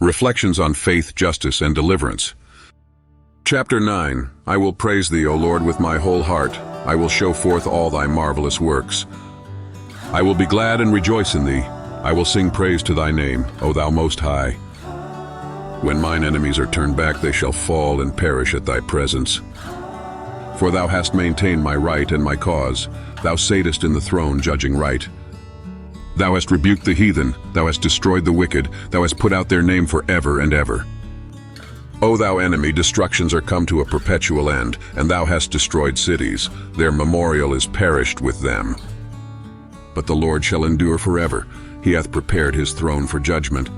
Reflections on Faith, Justice, and Deliverance. Chapter 9. I will praise thee, O Lord, with my whole heart. I will show forth all thy marvelous works. I will be glad and rejoice in thee. I will sing praise to thy name, O thou Most High. When mine enemies are turned back, they shall fall and perish at thy presence. For thou hast maintained my right and my cause. Thou satest in the throne, judging right. Thou hast rebuked the heathen, thou hast destroyed the wicked, thou hast put out their name forever and ever. O thou enemy, destructions are come to a perpetual end, and thou hast destroyed cities. Their memorial is perished with them. But the Lord shall endure forever. He hath prepared his throne for judgment.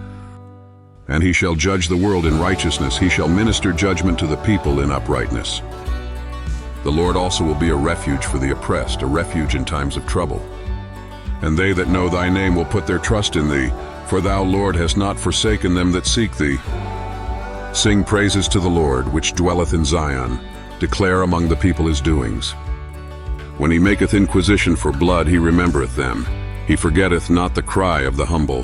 And he shall judge the world in righteousness. He shall minister judgment to the people in uprightness. The Lord also will be a refuge for the oppressed, a refuge in times of trouble. And they that know thy name will put their trust in thee, for thou, Lord, hast not forsaken them that seek thee. Sing praises to the Lord, which dwelleth in Zion. Declare among the people his doings. When he maketh inquisition for blood, he remembereth them. He forgetteth not the cry of the humble.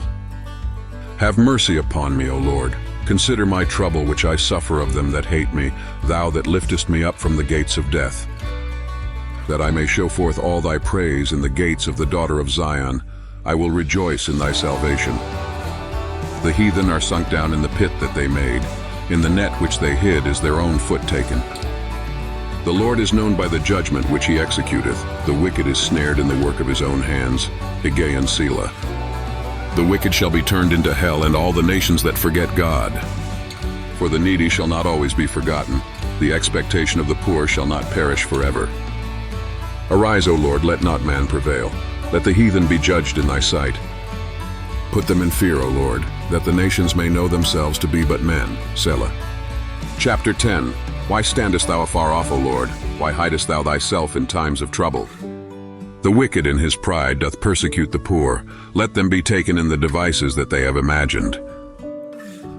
Have mercy upon me, O Lord. Consider my trouble which I suffer of them that hate me, thou that liftest me up from the gates of death. That I may show forth all thy praise in the gates of the daughter of Zion. I will rejoice in thy salvation. The heathen are sunk down in the pit that they made. In the net which they hid is their own foot taken. The Lord is known by the judgment which he executeth. The wicked is snared in the work of his own hands. Higeh and Selah. The wicked shall be turned into hell, and all the nations that forget God. For the needy shall not always be forgotten. The expectation of the poor shall not perish forever. Arise, O Lord, let not man prevail. Let the heathen be judged in thy sight. Put them in fear, O Lord, that the nations may know themselves to be but men. Selah. Chapter 10. Why standest thou afar off, O Lord? Why hidest thou thyself in times of trouble? The wicked in his pride doth persecute the poor. Let them be taken in the devices that they have imagined.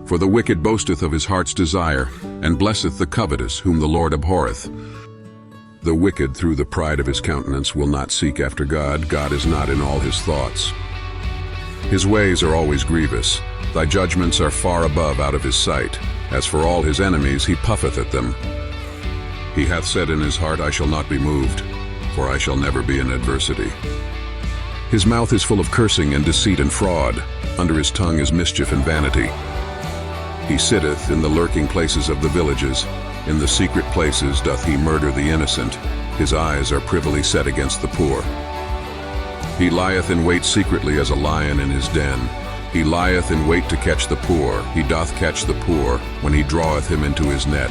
For the wicked boasteth of his heart's desire, and blesseth the covetous, whom the Lord abhorreth. The wicked through the pride of his countenance will not seek after God. God is not in all his thoughts. His ways are always grievous. Thy judgments are far above out of his sight. As for all his enemies, he puffeth at them. He hath said in his heart, I shall not be moved, for I shall never be in adversity. His mouth is full of cursing and deceit and fraud. Under his tongue is mischief and vanity. He sitteth in the lurking places of the villages. In the secret places doth he murder the innocent. His eyes are privily set against the poor. He lieth in wait secretly as a lion in his den. He lieth in wait to catch the poor. He doth catch the poor when he draweth him into his net.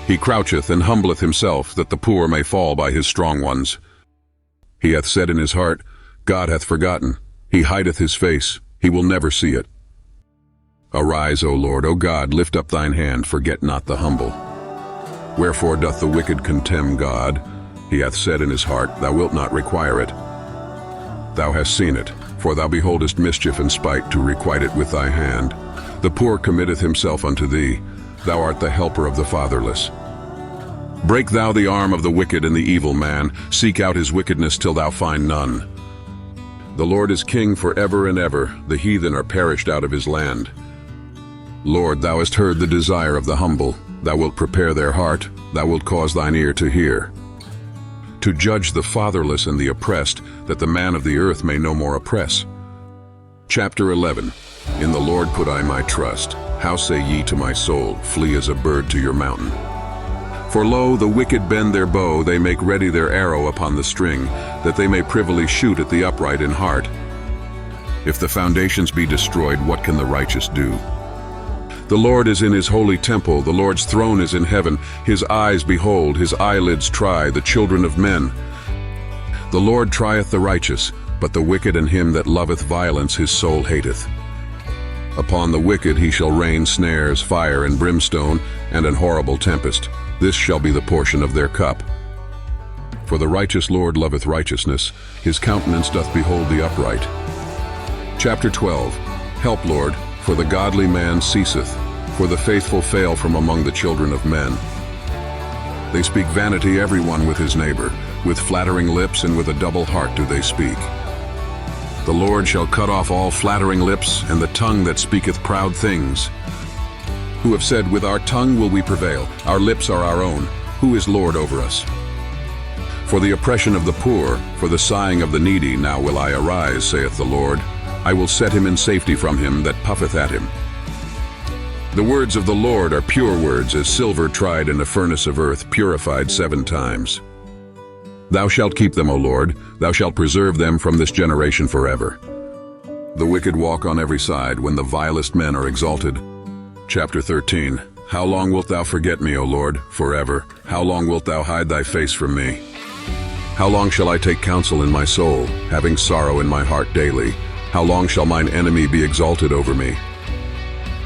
He croucheth and humbleth himself, that the poor may fall by his strong ones. He hath said in his heart, God hath forgotten. He hideth his face. He will never see it. Arise, O Lord, O God, lift up thine hand, forget not the humble. Wherefore doth the wicked contemn God? He hath said in his heart, Thou wilt not require it. Thou hast seen it, for thou beholdest mischief and spite to requite it with thy hand. The poor committeth himself unto thee. Thou art the helper of the fatherless. Break thou the arm of the wicked and the evil man. Seek out his wickedness till thou find none. The Lord is king forever and ever. The heathen are perished out of his land. Lord, thou hast heard the desire of the humble. Thou wilt prepare their heart. Thou wilt cause thine ear to hear. To judge the fatherless and the oppressed, that the man of the earth may no more oppress. Chapter 11. In the Lord put I my trust. How say ye to my soul, Flee as a bird to your mountain? For lo, the wicked bend their bow, they make ready their arrow upon the string, that they may privily shoot at the upright in heart. If the foundations be destroyed, what can the righteous do? The Lord is in his holy temple, the Lord's throne is in heaven. His eyes behold, his eyelids try the children of men. The Lord trieth the righteous, but the wicked and him that loveth violence his soul hateth. Upon the wicked he shall rain snares, fire and brimstone, and an horrible tempest. This shall be the portion of their cup. For the righteous Lord loveth righteousness, his countenance doth behold the upright. Chapter 12. Help, Lord, for the godly man ceaseth, for the faithful fail from among the children of men. They speak vanity every one with his neighbor, with flattering lips and with a double heart do they speak. The Lord shall cut off all flattering lips, and the tongue that speaketh proud things. Who have said, with our tongue will we prevail, our lips are our own, who is Lord over us? For the oppression of the poor, for the sighing of the needy, now will I arise, saith the Lord. I will set him in safety from him that puffeth at him. The words of the Lord are pure words, as silver tried in a furnace of earth, purified 7 times. Thou shalt keep them, O Lord, thou shalt preserve them from this generation forever. The wicked walk on every side, when the vilest men are exalted. Chapter 13. How long wilt thou forget me, O Lord? Forever. How long wilt thou hide thy face from me? How long shall I take counsel in my soul, having sorrow in my heart daily? How long shall mine enemy be exalted over me?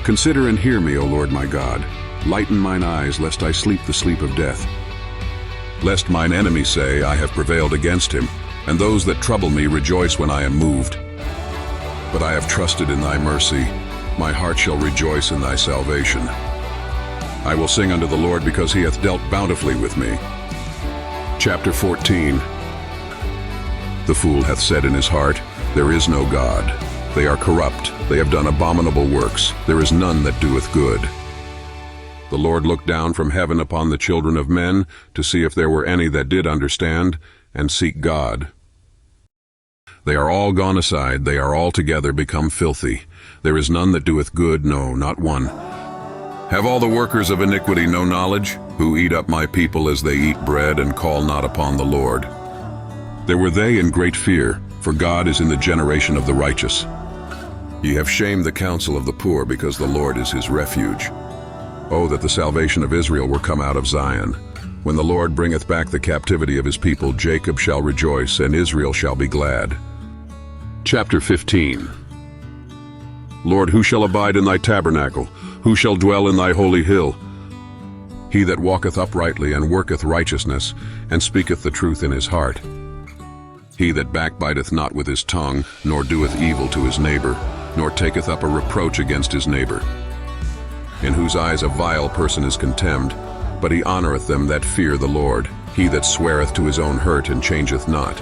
Consider and hear me, O Lord my God. Lighten mine eyes, lest I sleep the sleep of death. Lest mine enemy say, I have prevailed against him, and those that trouble me rejoice when I am moved. But I have trusted in thy mercy. My heart shall rejoice in thy salvation. I will sing unto the Lord, because he hath dealt bountifully with me. Chapter 14. The fool hath said in his heart, there is no God. They are corrupt, they have done abominable works, there is none that doeth good. The Lord looked down from heaven upon the children of men, to see if there were any that did understand, and seek God. They are all gone aside, they are altogether become filthy. There is none that doeth good, no, not one. Have all the workers of iniquity no knowledge, who eat up my people as they eat bread, and call not upon the Lord? There were they in great fear, for God is in the generation of the righteous. Ye have shamed the counsel of the poor, because the Lord is his refuge. Oh, that the salvation of Israel were come out of Zion. When the Lord bringeth back the captivity of his people, Jacob shall rejoice, and Israel shall be glad. Chapter 15. Lord, who shall abide in thy tabernacle? Who shall dwell in thy holy hill? He that walketh uprightly, and worketh righteousness, and speaketh the truth in his heart. He that backbiteth not with his tongue, nor doeth evil to his neighbor, nor taketh up a reproach against his neighbor. In whose eyes a vile person is contemned, but he honoureth them that fear the Lord. He that sweareth to his own hurt, and changeth not.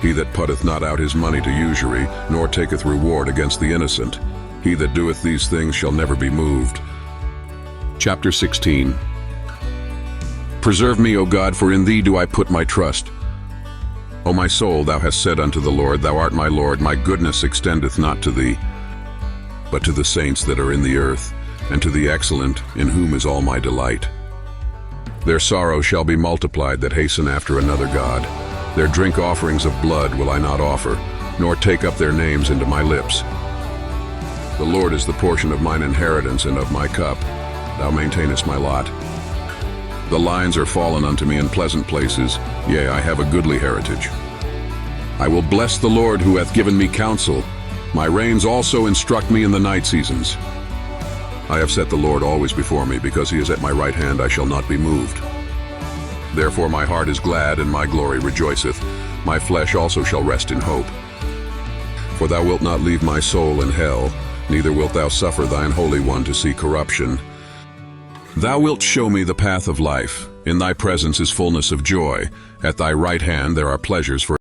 He that putteth not out his money to usury, nor taketh reward against the innocent. He that doeth these things shall never be moved. Chapter 16. Preserve me, O God, for in thee do I put my trust. O my soul, thou hast said unto the Lord, thou art my Lord, my goodness extendeth not to thee, but to the saints that are in the earth, and to the excellent, in whom is all my delight. Their sorrow shall be multiplied that hasten after another God. Their drink offerings of blood will I not offer, nor take up their names into my lips. The Lord is the portion of mine inheritance and of my cup. Thou maintainest my lot. The lines are fallen unto me in pleasant places, yea, I have a goodly heritage. I will bless the Lord who hath given me counsel. My reins also instruct me in the night seasons. I have set the Lord always before me, because he is at my right hand, I shall not be moved. Therefore my heart is glad, and my glory rejoiceth. My flesh also shall rest in hope. For thou wilt not leave my soul in hell, neither wilt thou suffer thine Holy One to see corruption. Thou wilt show me the path of life. In thy presence is fullness of joy. At thy right hand there are pleasures for